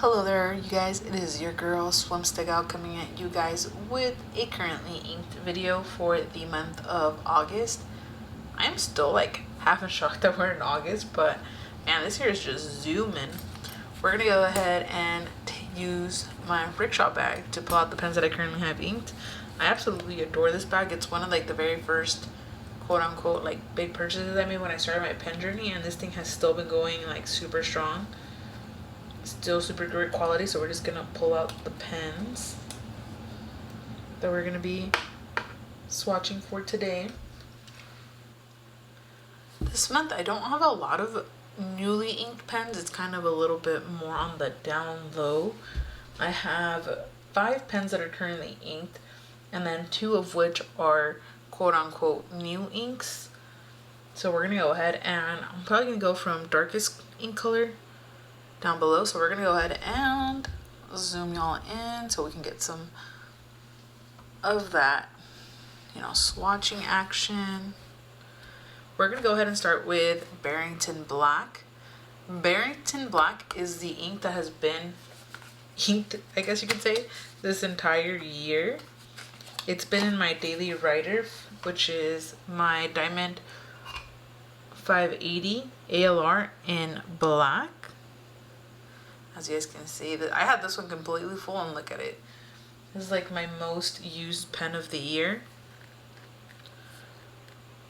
Hello there, you guys. It is your girl SwimmstaGal coming at you guys with a currently inked video for the month of August. I'm still like half in shock that we're in August, but man, this year is just zooming. We're gonna go ahead and use my rickshaw bag to pull out the pens that I currently have inked. I absolutely adore this bag. It's one of like the very first quote unquote like big purchases I made when I started my pen journey, and this thing has still been going like super strong. Still super great quality, so we're just gonna pull out the pens that we're gonna be swatching for today. This month I don't have a lot of newly inked pens. It's kind of a little bit more on the down low. I have 5 pens that are currently inked, and then 2 of which are quote unquote new inks. So we're gonna go ahead and I'm probably gonna go from darkest ink color down below. So we're gonna go ahead and zoom y'all in so we can get some of that, swatching action. We're gonna go ahead and start with Bearrington Black. Bearrington Black is the ink that has been inked, I guess you could say, this entire year. It's been in my daily writer, which is my Diamond 580 ALR in black. As you guys can see, I had this one completely full, and look at it. This is like my most used pen of the year.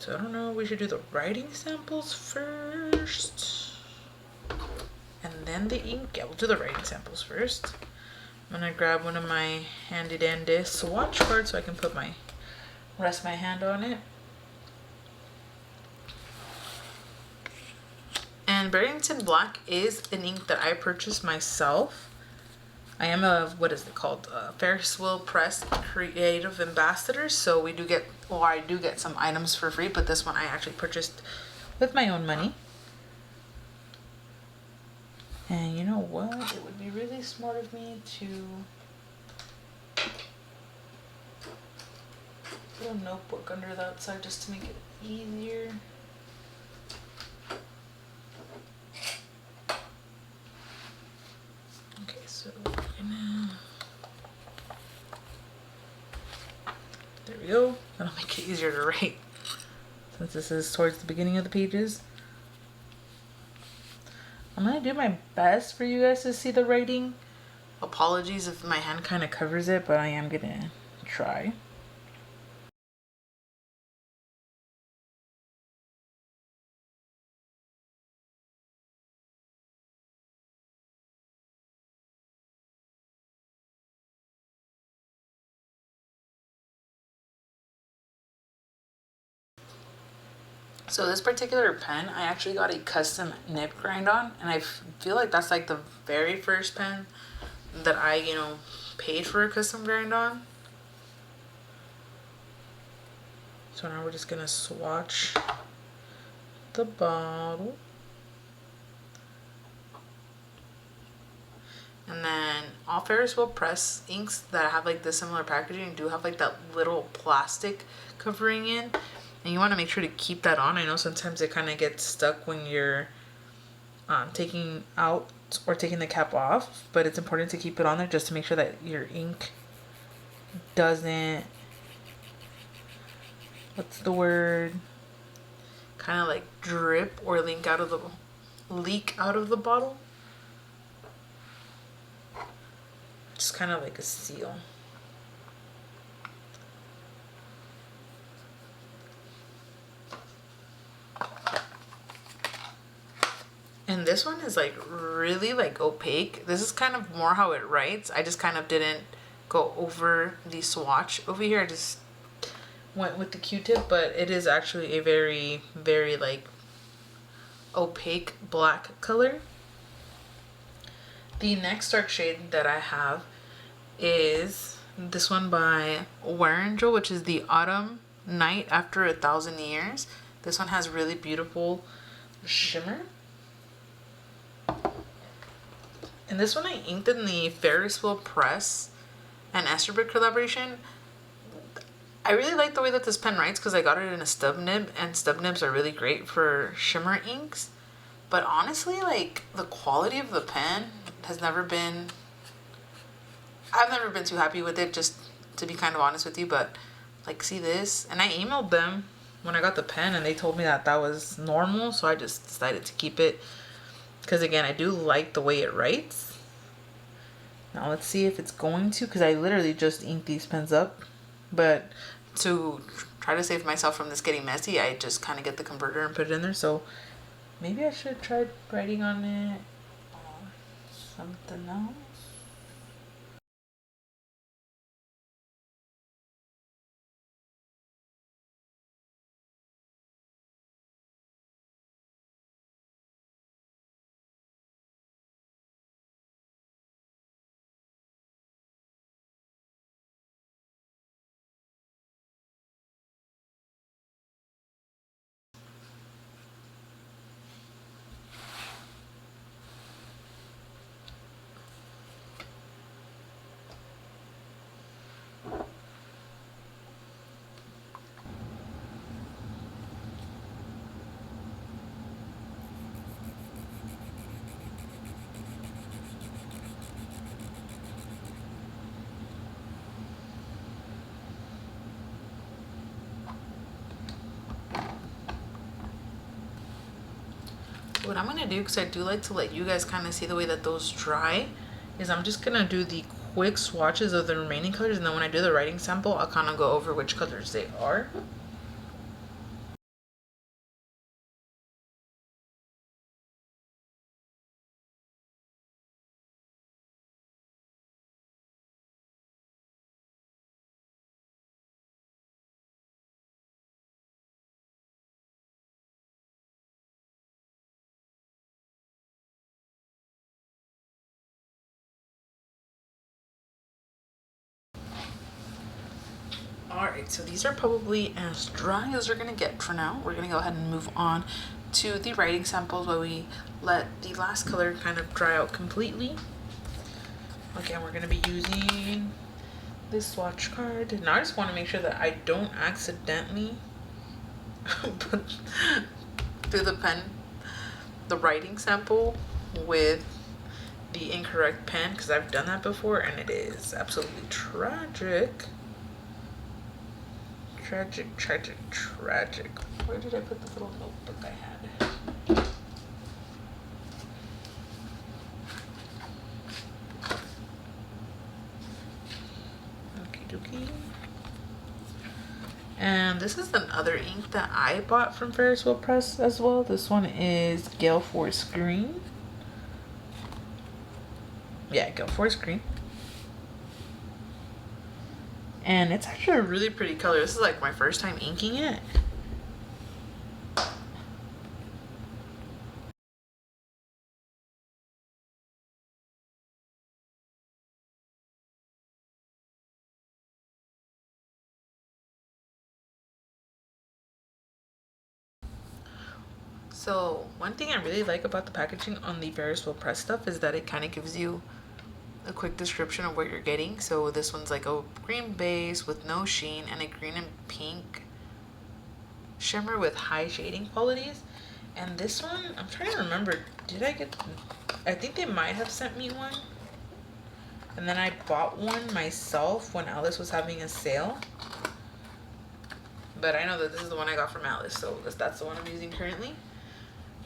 So I don't know, we should do the writing samples first. And then the ink. Yeah, we'll do the writing samples first. I'm gonna grab one of my handy dandy swatch cards so I can rest my hand on it. And Bearrington Black is an ink that I purchased myself. I am a, Ferris Press Creative Ambassador, so I do get some items for free, but this one I actually purchased with my own money. And you know what? It would be really smart of me to put a notebook under that side just to make it easier. So there we go. That'll make it easier to write since this is towards the beginning of the pages. I'm gonna do my best for you guys to see the writing. Apologies if my hand kind of covers it, but I am gonna try. So this particular pen, I actually got a custom nib grind on, and I feel like that's like the very first pen that I, paid for a custom grind on. So now we're just gonna swatch the bottle. And then all Ferris Wheel Press inks that have like this similar packaging do have like that little plastic covering in. And you want to make sure to keep that on. I know sometimes it kind of gets stuck when you're taking out or taking the cap off, but it's important to keep it on there just to make sure that your ink doesn't, kind of like drip or leak out of the bottle. Just kind of like a seal. And this one is like really like opaque. This is kind of more how it writes. I just kind of didn't go over the swatch over here. I just went with the Q-tip, but it is actually a very, very like opaque black color. The next dark shade that I have is this one by Wearingeul, which is the Autumn Night After 1,000 Years. This one has really beautiful shimmer. And this one I inked in the Ferris Wheel Press and Esterbrook collaboration. I really like the way that this pen writes because I got it in a stub nib, and stub nibs are really great for shimmer inks. But honestly, like, the quality of the pen has never been, I've never been too happy with it, just to be kind of honest with you. But like, see this? And I emailed them when I got the pen and they told me that that was normal, so I just decided to keep it because, again, I do like the way it writes. Now let's see if it's going to, because I literally just inked these pens up, but to try to save myself from this getting messy, I just kind of get the converter and put it in there. So maybe I should try writing on it or something else. What I'm gonna do, because I do like to let you guys kind of see the way that those dry, is I'm just gonna do the quick swatches of the remaining colors, and then when I do the writing sample, I'll kind of go over which colors they are. Alright, so these are probably as dry as they're gonna get for now. We're gonna go ahead and move on to the writing samples while we let the last color kind of dry out completely. Again, we're gonna be using this swatch card. Now I just want to make sure that I don't accidentally put through the pen the writing sample with the incorrect pen, because I've done that before and it is absolutely tragic. Tragic, tragic, tragic. Where did I put the little notebook I had? Okie dokie. And this is another ink that I bought from Ferris Press as well. This one is Galeforce Green. Yeah, Galeforce Green. And it's actually a really pretty color. This is like my first time inking it. So one thing I really like about the packaging on the Ferris Press stuff is that it kind of gives you a quick description of what you're getting. So this one's like a green base with no sheen and a green and pink shimmer with high shading qualities. And this one, I'm trying to remember, did I get, I think they might have sent me one. And then I bought one myself when Alice was having a sale. But I know that this is the one I got from Alice, so that's the one I'm using currently.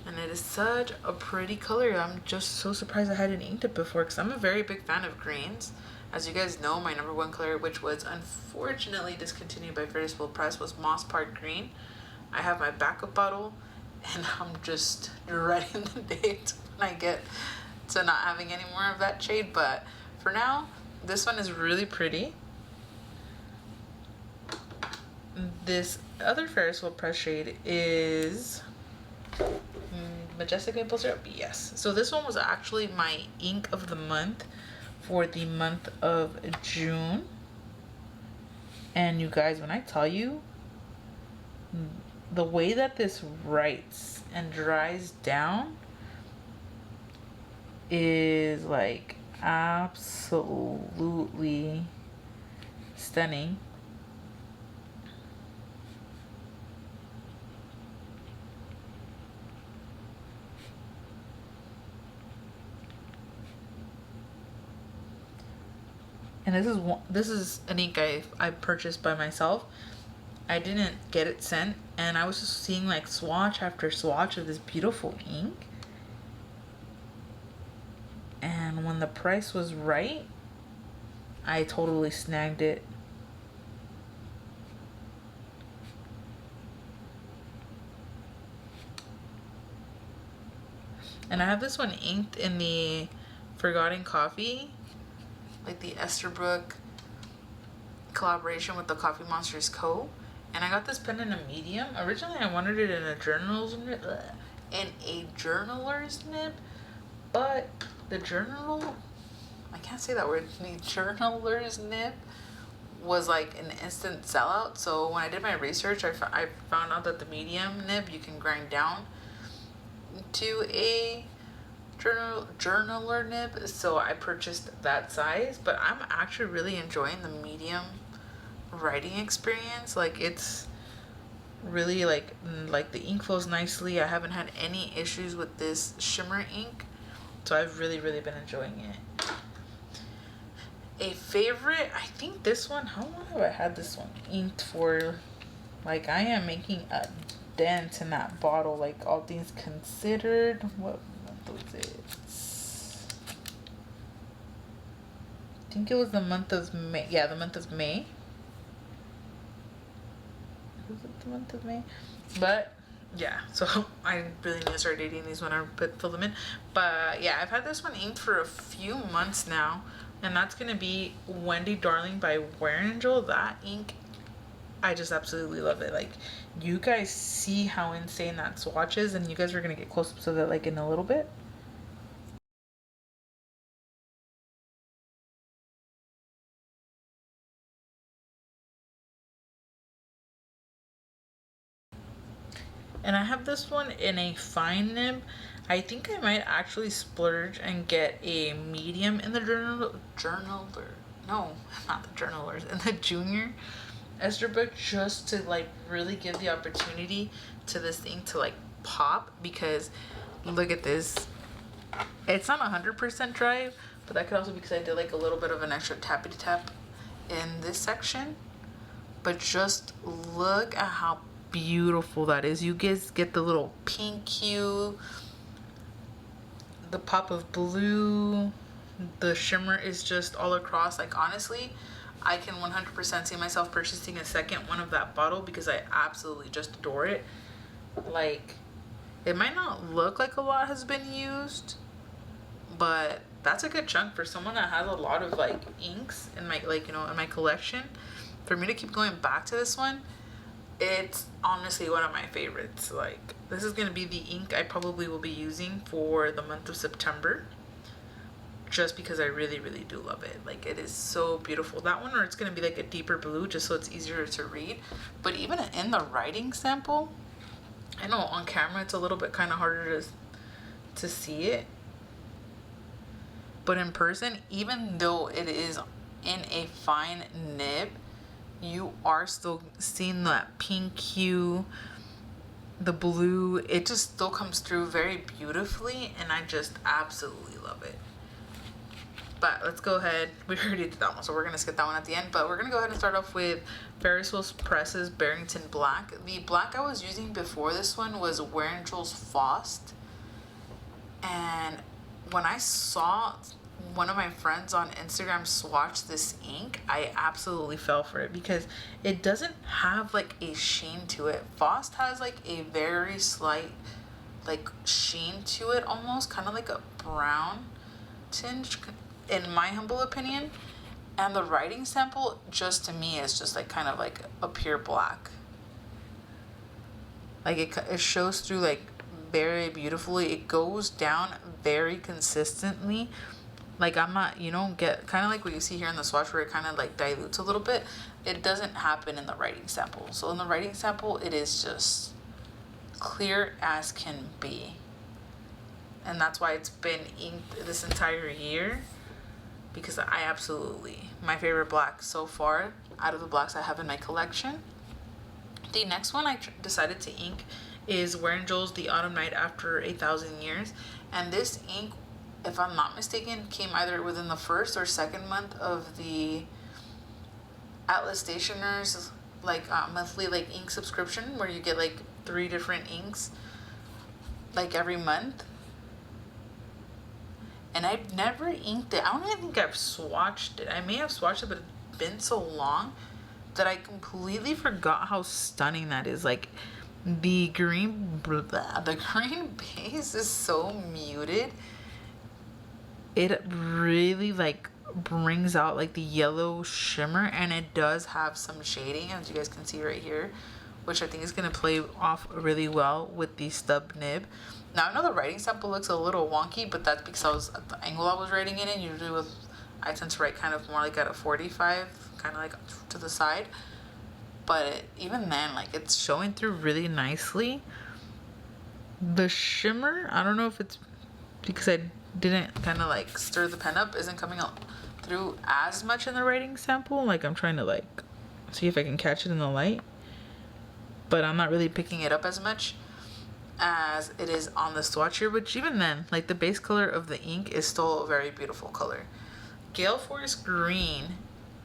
And it is such a pretty color. I'm just so surprised I hadn't inked it before, because I'm a very big fan of greens. As you guys know, my #1 color, which was unfortunately discontinued by Ferris Press, was Moss Park Green. I have my backup bottle, and I'm just dreading the day when I get to not having any more of that shade. But for now, this one is really pretty. This other Ferris Press shade is Majestic maple syrup. Yes, so this one was actually my ink of the month for the month of June. And you guys, when I tell you the way that this writes and dries down is like absolutely stunning. And this is an ink I purchased by myself. I didn't get it sent, and I was just seeing like swatch after swatch of this beautiful ink. And when the price was right, I totally snagged it. And I have this one inked in the Forgotten Coffee, like the Esterbrook collaboration with the Coffee Monsters Co. And I got this pen in a medium. Originally, I wanted it in a journaler's nib, but the journal, I can't say that word, the journaler's nib was like an instant sellout. So when I did my research, I found out that the medium nib you can grind down to a journaler nib, so I purchased that size. But I'm actually really enjoying the medium writing experience. Like, it's really like the ink flows nicely. I haven't had any issues with this shimmer ink, so I've really been enjoying it. A favorite, I think this one, how long have I had this one inked for? Like, I am making a dent in that bottle, like, all things considered. What month was it? I think it was the month of May. Yeah, the month of May. Was it the month of May? But yeah, so I really need to start dating these when I fill them in. But yeah, I've had this one inked for a few months now, and that's gonna be Wendy Darling by Wearingeul. That ink, I just absolutely love it. Like, you guys see how insane that swatch is, and you guys are gonna get close up to that like in a little bit. And I have this one in a fine nib. I think I might actually splurge and get a medium in the journaler. No, not the journalers. In the junior Esterbrook, just to like really give the opportunity to this thing to like pop. Because look at this. It's not 100% dry, but that could also be because I did like a little bit of an extra tappity tap in this section. But just look at how beautiful that is. You guys get the little pink hue, the pop of blue, the shimmer is just all across. Like, honestly, I can 100% see myself purchasing a second one of that bottle because I absolutely just adore it. Like, it might not look like a lot has been used, but that's a good chunk for someone that has a lot of like inks in my, like, you know, in my collection. For me to keep going back to this one, it's honestly one of my favorites. Like, this is gonna be the ink I probably will be using for the month of September, just because I really do love it. Like, it is so beautiful. That one, or it's gonna be like a deeper blue just so it's easier to read. But even in the writing sample, I know on camera it's a little bit kind of harder to see it, but in person, even though it is in a fine nib, you are still seeing that pink hue, the blue. It just still comes through very beautifully, and I just absolutely love it. But let's go ahead. We already did that one, so we're gonna skip that one at the end. But we're gonna go ahead and start off with Ferris Press's Bearrington Black. The black I was using before this one was Wearingeul's Faust, and when I saw one of my friends on Instagram swatch this ink, I absolutely fell for it because it doesn't have like a sheen to it. Faust has like a very slight like sheen to it, almost kind of like a brown tinge in my humble opinion. And the writing sample, just to me, is just like kind of like a pure black. Like, it shows through like very beautifully. It goes down very consistently. Like, I'm not, you don't get kind of like what you see here in the swatch where it kind of like dilutes a little bit. It doesn't happen in the writing sample. So in the writing sample, it is just clear as can be. And that's why it's been inked this entire year, because I absolutely, my favorite black so far out of the blacks I have in my collection. The next one I decided to ink is Wearingeul's The Autumn Night After 1,000 Years. And this ink if I'm not mistaken, came either within the first or second month of the Atlas Stationer's like monthly like ink subscription, where you get like 3 different inks like every month. And I've never inked it. I don't even think I've swatched it. I may have swatched it, but it's been so long that I completely forgot how stunning that is. Like the green base is so muted. It really like brings out like the yellow shimmer, and it does have some shading, as you guys can see right here, which I think is going to play off really well with the stub nib. Now I know the writing sample looks a little wonky, but that's because I was at the angle I was writing in. Usually I tend to write kind of more like at a 45, kind of like to the side. But even then, like, it's showing through really nicely. The shimmer, I don't know if it's because I didn't kind of like stir the pen up, isn't coming out through as much in the writing sample. Like, I'm trying to like see if I can catch it in the light, but I'm not really picking it up as much as it is on the swatcher, which even then, like, the base color of the ink is still a very beautiful color. Galeforce Green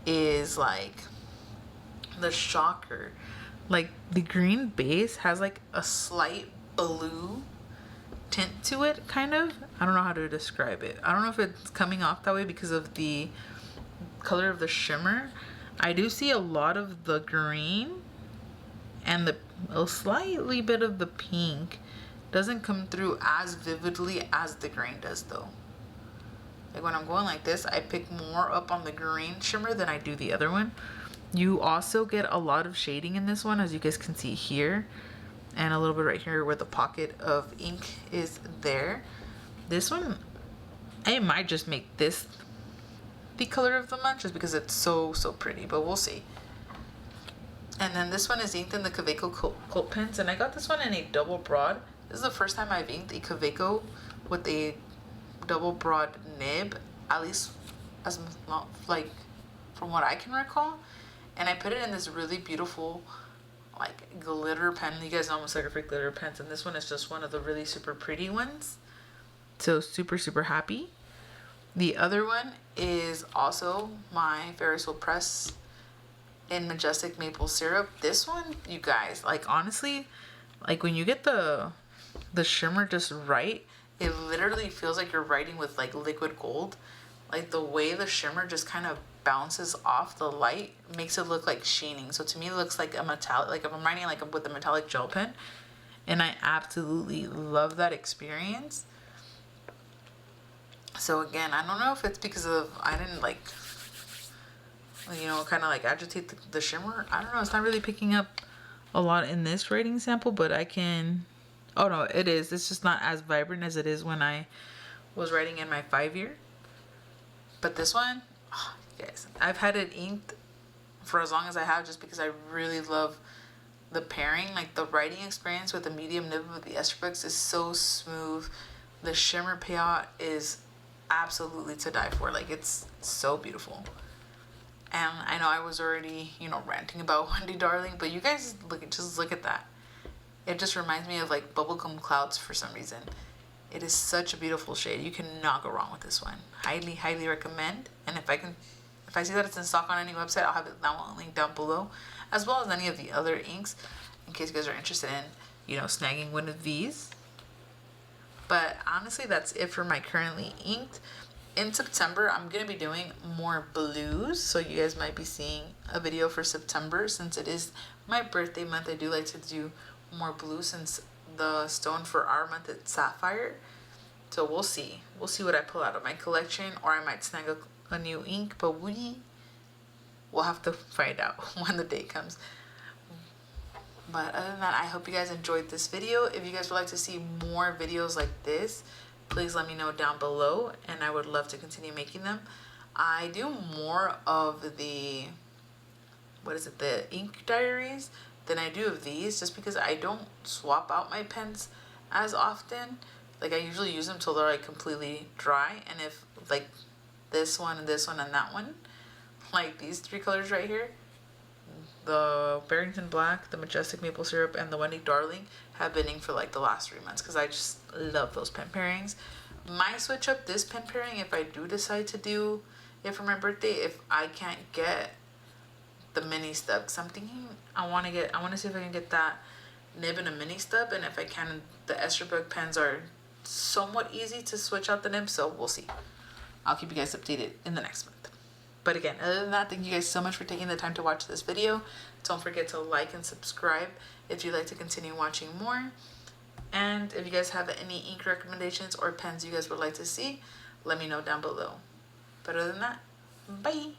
is like the shocker. Like, the green base has like a slight blue tint to it, kind of. I don't know how to describe it. I don't know if it's coming off that way because of the color of the shimmer. I do see a lot of the green and a slightly bit of the pink. Doesn't come through as vividly as the green does though. Like when I'm going like this, I pick more up on the green shimmer than I do the other one. You also get a lot of shading in this one, as you guys can see here, and a little bit right here where the pocket of ink is there. This one, I might just make this the color of the month just because it's so pretty, but we'll see. And then this one is inked in the Kaweco Colt pens, and I got this one in a double broad. This is the first time I've inked a Kaweco with a double broad nib, at least as like from what I can recall. And I put it in this really beautiful like glitter pen. You guys know I'm a sucker for glitter pens, and this one is just one of the really super pretty ones. So super happy. The other one is also my Ferris press in Majestic maple syrup. This one, you guys, like, honestly, like when you get the shimmer just right, it literally feels like you're writing with like liquid gold. Like the way the shimmer just kind of bounces off the light makes it look like sheening. So to me, it looks like a metallic, like if I'm writing like with a metallic gel pen, and I absolutely love that experience. So again, I don't know if it's because of I didn't like, you know, kind of like agitate the shimmer. I don't know. It's not really picking up a lot in this writing sample, but I can. Oh no, it is. It's just not as vibrant as it is when I was writing in my 5-year. But this one, oh, guys, I've had it inked for as long as I have, just because I really love the pairing. Like the writing experience with the medium nib of the Esterbooks is so smooth. The shimmer payout is absolutely to die for. Like, it's so beautiful. And I know I was already, you know, ranting about Wendy Darling, but you guys just look at that. It just reminds me of like bubblegum clouds for some reason. It is such a beautiful shade. You cannot go wrong with this one. Highly recommend. And if I see that it's in stock on any website, I'll have it down linked down below, as well as any of the other inks, in case you guys are interested in, you know, snagging one of these. But honestly, that's it for my currently inked. In September, I'm going to be doing more blues, so you guys might be seeing a video for September. Since it is my birthday month, I do like to do more blue, since the stone for our month is sapphire. So we'll see what I pull out of my collection, or I might snag a new ink, but we'll have to find out when the day comes. But other than that, I hope you guys enjoyed this video. If you guys would like to see more videos like this, please let me know down below, and I would love to continue making them. I do more of the ink diaries than I do of these, just because I don't swap out my pens as often. Like, I usually use them till they're like completely dry, and if like this one and that one, like these 3 colors right here, the Bearrington Black, the Majestic Maple Syrup, and the Wendy Darling, have been inked for like the last 3 months, because I just love those pen pairings. Might switch up this pen pairing if I do decide to do it for my birthday, if I can't get the mini stub. Because I'm thinking I want to see if I can get that nib and a mini stub, and if I can, the Esterbrook pens are somewhat easy to switch out the nib, so we'll see. I'll keep you guys updated in the next month. But again, other than that, thank you guys so much for taking the time to watch this video. Don't forget to like and subscribe if you'd like to continue watching more. And if you guys have any ink recommendations or pens you guys would like to see, let me know down below. But other than that, bye!